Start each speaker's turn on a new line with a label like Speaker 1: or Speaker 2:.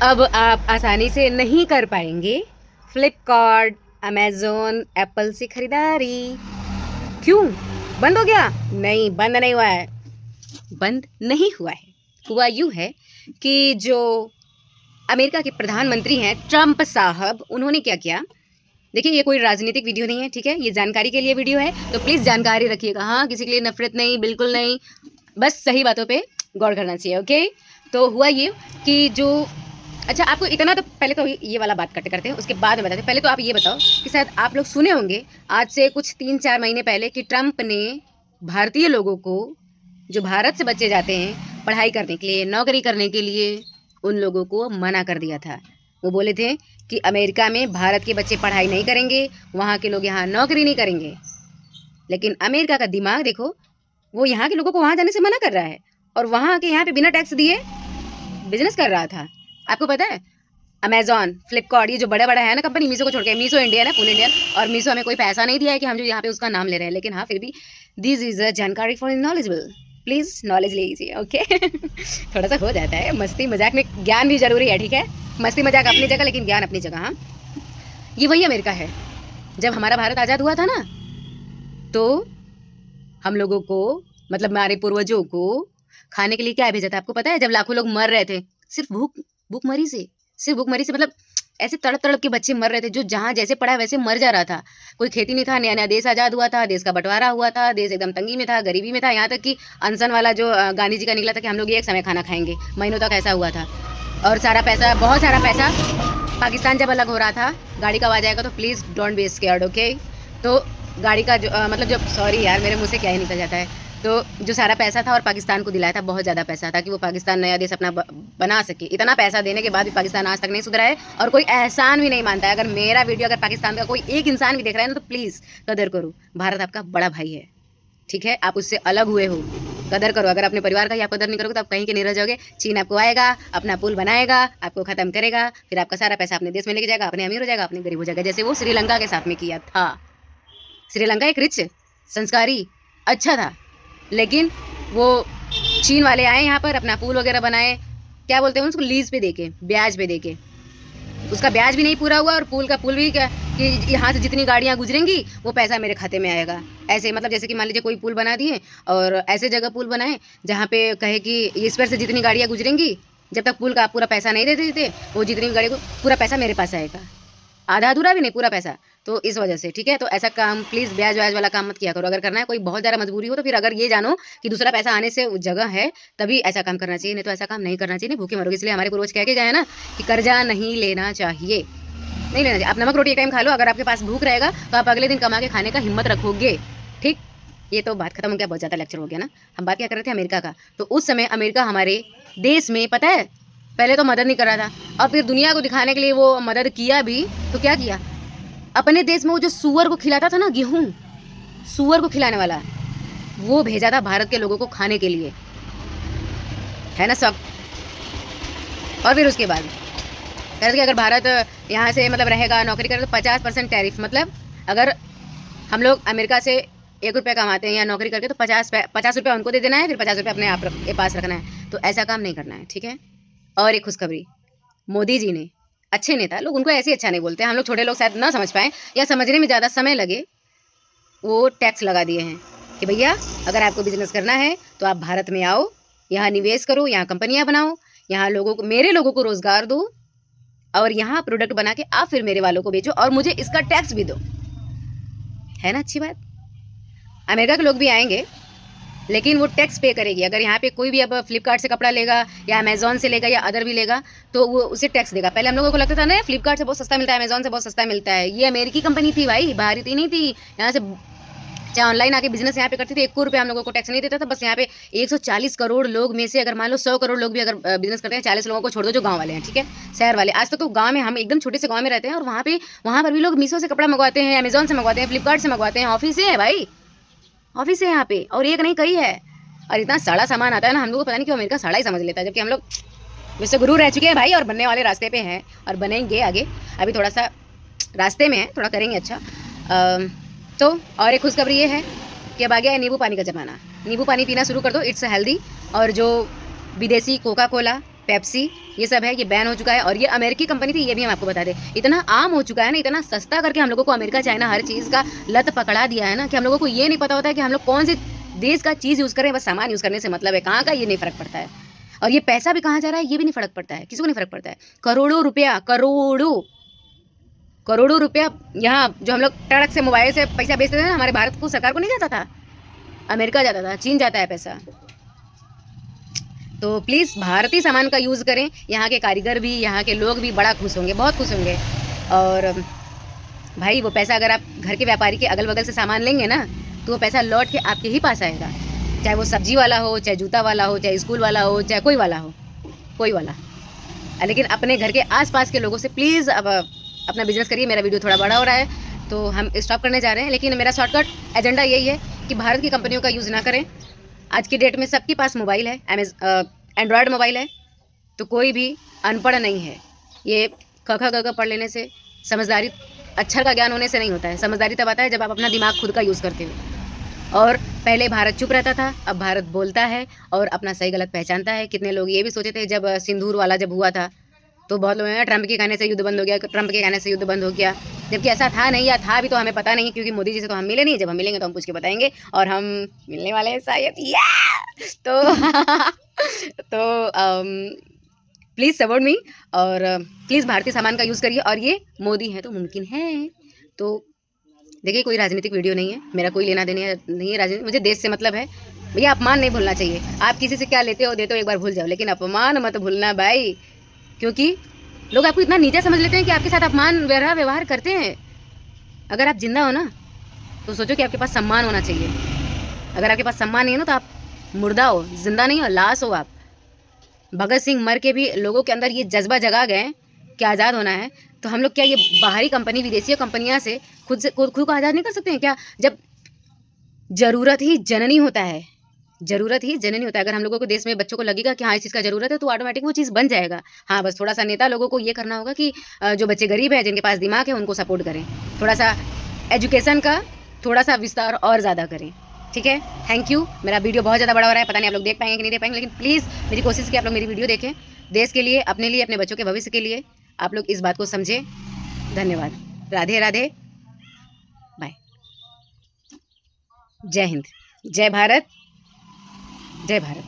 Speaker 1: अब आप आसानी से नहीं कर पाएंगे फ्लिपकार्ट, अमेज़न, एप्पल से खरीदारी। क्यों? बंद हो गया? नहीं, बंद नहीं हुआ है। बंद नहीं हुआ है। हुआ यूँ है कि जो अमेरिका के प्रधानमंत्री हैं ट्रंप साहब, उन्होंने क्या किया? देखिए, ये कोई राजनीतिक वीडियो नहीं है, ठीक है? ये जानकारी के लिए वीडियो है, तो प्लीज़ जानकारी रखिएगा। हाँ, किसी के लिए नफ़रत नहीं, बिल्कुल नहीं। बस सही बातों पे गौर करना चाहिए, ओके? तो हुआ ये कि जो अच्छा, आपको इतना तो पहले तो ये वाला बात कट करते हैं, उसके बाद में बताते हैं। पहले तो आप ये बताओ कि शायद आप लोग सुने होंगे आज से कुछ 3-4 महीने पहले कि ट्रंप ने भारतीय लोगों को, जो भारत से बच्चे जाते हैं पढ़ाई करने के लिए, नौकरी करने के लिए, उन लोगों को मना कर दिया था। वो बोले थे कि अमेरिका में भारत के बच्चे पढ़ाई नहीं करेंगे, वहाँ के लोग यहाँ नौकरी नहीं करेंगे। लेकिन अमेरिका का दिमाग देखो, वो यहाँ के लोगों को वहाँ जाने से मना कर रहा है और वहाँ के यहाँ पे बिना टैक्स दिए बिजनेस कर रहा था। आपको पता है, अमेज़न, फ्लिपकार्ट, ये जो बड़ा-बड़ा है ना कंपनी, मीशो को छोड़ के, मीशो इंडियन है, फुल इंडियन, और मीशो हमें कोई पैसा नहीं दिया है कि हम जो यहाँ पे उसका नाम ले रहे हैं। लेकिन हाँ, फिर भी दिस इज़ अ जानकारी फॉर नॉलेजेबल। प्लीज़ नॉलेज लीजिए, ओके? थोड़ा-सा हो जाता है, मस्ती मज़ाक में ज्ञान भी ज़रूरी है, ठीक है? मस्ती मज़ाक अपनी जगह, लेकिन ज्ञान अपनी जगह, हाँ? ये वही अमेरिका है। जब हमारा भारत आज़ाद हुआ था ना, तो हम लोगों को, मतलब हमारे पूर्वजों को खाने के लिए क्या भेजा था आपको पता है? जब लाखों लोग मर रहे थे, सिर्फ़ भूखमरी से, सिर्फ़ भूखमरी से, मतलब ऐसे तड़प-तड़प के बच्चे मर रहे थे, जो जहाँ जैसे पड़ा है वैसे मर जा रहा था। कोई खेती नहीं था, नया-नया देश आज़ाद हुआ था, देश का बँटवारा हुआ था, देश एकदम तंगी में था, गरीबी में था, यहाँ तक कि अनशन वाला जो गांधी जी का निकला था कि हम लोग एक समय खाना खाएँगे, महीनों तक ऐसा हुआ था। और सारा पैसा, बहुत सारा पैसा पाकिस्तान जब अलग हो रहा था, गाड़ी का आवाज़ आएगा तो please don't be scared, okay? तो गाड़ी का जो मतलब जब, सॉरी यार, मेरे मुँह से क्या ही निकल जाता है। तो जो सारा पैसा था और पाकिस्तान को दिलाया था, बहुत ज़्यादा पैसा, ताकि वो पाकिस्तान नया देश अपना बना सके। इतना पैसा देने के बाद भी पाकिस्तान आज तक नहीं सुधरा है और कोई एहसान भी नहीं मानता है। अगर मेरा वीडियो अगर पाकिस्तान का कोई एक इंसान भी देख रहा है ना, तो प्लीज़ कदर करो। भारत आपका बड़ा भाई है, ठीक है? आप उससे अलग हुए हो, कदर करो। अगर अपने परिवार का ही आप कदर नहीं करोगे तो आप कहीं के नहीं रह जाओगे। चीन आपको आएगा, अपना पुल बनाएगा, आपको ख़त्म करेगा, फिर आपका सारा पैसा अपने देश में लेके जाएगा, अपने अमीर हो जाएगा, अपने गरीब हो जाएगा, जैसे वो श्रीलंका के साथ में किया था। श्रीलंका एक रिच, संस्कारी, अच्छा था, लेकिन वो चीन वाले आए यहाँ पर, अपना पुल वगैरह बनाए, क्या बोलते हैं उसको, लीज़ पे देके, ब्याज पे देके। उसका ब्याज भी नहीं पूरा हुआ और पुल का पुल भी क्या कि यहाँ से जितनी गाड़ियाँ गुजरेंगी वो पैसा मेरे खाते में आएगा। ऐसे मतलब जैसे कि मान लीजिए कोई पुल बना दिए और ऐसे जगह पुल बनाए जहाँ पे कहे कि इस पर से जितनी गाड़ियाँ गुजरेंगी, जब तक पुल का पूरा पैसा नहीं दे देते, वो जितनी गाड़ी को पूरा पैसा मेरे पास आएगा। आधा अधूरा भी नहीं, पूरा पैसा। तो इस वजह से, ठीक है? तो ऐसा काम प्लीज़ ब्याज व्याज वाला काम मत किया करो। अगर करना है, कोई बहुत ज़्यादा मजबूरी हो, तो फिर अगर ये जानो कि दूसरा पैसा आने से जगह है, तभी ऐसा काम करना चाहिए, नहीं तो ऐसा काम नहीं करना चाहिए, नहीं भूखे मरोगे। इसलिए हमारे पूर्वज कह के गए हैं ना कि कर्जा नहीं लेना चाहिए, नहीं लेना चाहिए। आप नमक रोटी एक टाइम खा लो, अगर आपके पास भूख रहेगा तो आप अगले दिन कमा के खाने का हिम्मत रखोगे, ठीक? ये तो बात खत्म हो गया, बहुत ज़्यादा लेक्चर हो गया ना। हम बात क्या कर रहे थे, अमेरिका का। तो उस समय अमेरिका हमारे देश में, पता है, पहले तो मदद नहीं कर रहा था और फिर दुनिया को दिखाने के लिए वो मदद किया भी, तो क्या किया? अपने देश में वो जो सूअर को खिलाता था ना, गेहूँ, सूअर को खिलाने वाला, वो भेजा था भारत के लोगों को खाने के लिए, है ना सब। और फिर उसके बाद कह रहे थे कि अगर भारत यहाँ से मतलब रहेगा, नौकरी करे, तो 50% टैरिफ, मतलब अगर हम लोग अमेरिका से 1 रुपया कमाते हैं या नौकरी करके, तो 50 रुपया उनको दे देना है, फिर 50 रुपया अपने आप के पास रखना है। तो ऐसा काम नहीं करना है, ठीक है? और एक खुशखबरी, मोदी जी ने, अच्छे नेता लोग, उनको ऐसे ही अच्छा नहीं बोलते हैं, हम लोग छोटे लोग शायद ना समझ पाएँ या समझने में ज़्यादा समय लगे, वो टैक्स लगा दिए हैं कि भैया अगर आपको बिज़नेस करना है तो आप भारत में आओ, यहाँ निवेश करो, यहाँ कंपनियाँ बनाओ, यहाँ लोगों को, मेरे लोगों को रोज़गार दो और यहाँ प्रोडक्ट बना के आप फिर मेरे वालों को बेचो और मुझे इसका टैक्स भी दो। है ना अच्छी बात? अमेरिका के लोग भी आएंगे, लेकिन वो टैक्स पे करेगी। अगर यहाँ पे कोई भी अब फ्लिपकार्ट से कपड़ा लेगा या अमेज़न से लेगा या अदर भी लेगा, तो वो उसे टैक्स देगा। पहले हम लोगों को लगता था ना फ्लिपकार्ट से बहुत सस्ता मिलता है, अमेज़न से बहुत सस्ता मिलता है। ये अमेरिकी कंपनी थी भाई, भारतीय नहीं थी। यहाँ से चाहे ऑनलाइन आके बिजनेस यहाँ पे करती थी, 1 रुपया हम लोगों को टैक्स नहीं देता था। बस यहाँ पे 140 करोड़ लोग में से अगर मान लो 100 करोड़ लोग भी अगर बिजनेस करते हैं, 40 लोगों को छोड़ दो जो गाँव वाले हैं, ठीक है, शहर वाले। आज तक तो गाँव में, हम एकदम छोटे से गाँव में रहते हैं और वहाँ पर भी लोग मीशो से कपड़ा मंगवाते हैं, अमेज़न से मंगवाते हैं, फ्लिपकार्ट से मंगवाते हैं। ऑफिस है भाई, ऑफिस है यहाँ पे, और एक नहीं कई है। और इतना सड़ा सामान आता है ना, हम लोग को पता नहीं क्यों अमेरिका सड़ा ही समझ लेता है, जबकि हम लोग विश्वगुरु रह चुके हैं भाई और बनने वाले रास्ते पे हैं और बनेंगे आगे। अभी थोड़ा सा रास्ते में है, थोड़ा करेंगे अच्छा। तो और एक खुशखबरी ये है कि अब आ गया है नींबू पानी का ज़माना। नींबू पानी पीना शुरू कर दो, इट्स हेल्दी। और जो विदेशी कोका कोला पेप्सी, ये सब है, ये बैन हो चुका है। और ये अमेरिकी कंपनी थी, ये भी हम आपको बता दें। इतना आम हो चुका है ना, इतना सस्ता करके हम लोगों को अमेरिका चाइना हर चीज़ का लत पकड़ा दिया है ना, कि हम लोगों को ये नहीं पता होता है कि हम लोग कौन से देश का चीज़ यूज़ करें। बस सामान यूज़ करने से मतलब है, कहाँ का ये नहीं फ़र्क पड़ता है। और ये पैसा भी कहाँ जा रहा है ये भी नहीं फ़र्क पड़ता है, किसी को नहीं फ़र्क पड़ता है। करोड़ों रुपया, करोड़ों रुपया यहाँ जो हम लोग ट्रक से मोबाइल से पैसा बेचते थे ना, हमारे भारत को सरकार को नहीं जाता था, अमेरिका जाता था, चीन जाता है पैसा। तो प्लीज़ भारतीय सामान का यूज़ करें। यहाँ के कारीगर भी, यहाँ के लोग भी बड़ा खुश होंगे, बहुत खुश होंगे। और भाई वो पैसा अगर आप घर के व्यापारी के अगल बगल से सामान लेंगे ना, तो वो पैसा लौट के आपके ही पास आएगा। चाहे वो सब्जी वाला हो, चाहे जूता वाला हो, चाहे स्कूल वाला हो, चाहे कोई वाला हो, कोई वाला। लेकिन अपने घर के आसपास के लोगों से प्लीज़ अब अपना बिजनेस करिए। मेरा वीडियो थोड़ा बड़ा हो रहा है तो हम स्टॉप करने जा रहे हैं, लेकिन मेरा शॉर्टकट एजेंडा यही है कि भारत की कंपनियों का यूज़ ना करें। आज की डेट में सबके पास मोबाइल है, एंड्रॉयड मोबाइल है, तो कोई भी अनपढ़ नहीं है। ये क ख ग घ पढ़ लेने से, समझदारी अक्षर का ज्ञान होने से नहीं होता है। समझदारी तब आता है जब आप अपना दिमाग खुद का यूज़ करते हो। और पहले भारत चुप रहता था, अब भारत बोलता है और अपना सही गलत पहचानता है। कितने लोग ये भी सोचे थे जब सिंदूर वाला जब हुआ था, तो बहुत लोग हैं ट्रंप के कहने से युद्ध बंद हो गया, ट्रंप के कहने से युद्ध बंद हो गया, जबकि ऐसा था नहीं, या था भी तो हमें पता नहीं, क्योंकि मोदी जी से तो हम मिले नहीं। जब हम मिलेंगे तो हम पूछ के बताएंगे, और हम मिलने वाले हैं शायद, तो प्लीज़ सपोर्ट मी, और प्लीज़ भारतीय सामान का यूज़ करिए। और ये मोदी है तो मुमकिन है। तो देखिए, कोई राजनीतिक वीडियो नहीं है, मेरा कोई लेना देना नहीं है राजनीति, मुझे देश से मतलब है। भैया अपमान नहीं भूलना चाहिए। आप किसी से क्या लेते हो देते हो एक बार भूल जाओ, लेकिन अपमान मत भूलना भाई, क्योंकि लोग आपको इतना नीचा समझ लेते हैं कि आपके साथ अपमान व्यवहार करते हैं। अगर आप जिंदा हो ना, तो सोचो कि आपके पास सम्मान होना चाहिए। अगर आपके पास सम्मान नहीं है ना, तो आप मुर्दा हो, जिंदा नहीं हो, लाश हो आप। भगत सिंह मर के भी लोगों के अंदर ये जज्बा जगा गए कि आज़ाद होना है, तो हम लोग क्या ये बाहरी कंपनी, विदेशी कंपनियां से खुद को आज़ाद नहीं कर सकते हैं क्या? जब ज़रूरत ही जननी होता है, ज़रूरत ही जननी होता है। अगर हम लोगों को देश में बच्चों को लगेगा कि हाँ इस चीज़ का ज़रूरत है, तो ऑटोमेटिक वो चीज़ बन जाएगा। हाँ, बस थोड़ा सा नेता लोगों को ये करना होगा कि जो बच्चे गरीब हैं, जिनके पास दिमाग है, उनको सपोर्ट करें, थोड़ा सा एजुकेशन का थोड़ा सा विस्तार और ज़्यादा करें। ठीक है, थैंक यू। मेरा वीडियो बहुत ज़्यादा बड़ा हो रहा है, पता नहीं आप लोग देख पाएंगे कि नहीं देख पाएंगे, लेकिन प्लीज़ मेरी कोशिश की आप लोग मेरी वीडियो देखें। देश के लिए, अपने लिए, अपने बच्चों के भविष्य के लिए आप लोग इस बात को समझें। धन्यवाद। राधे राधे, बाय। जय हिंद, जय भारत, जय भारत।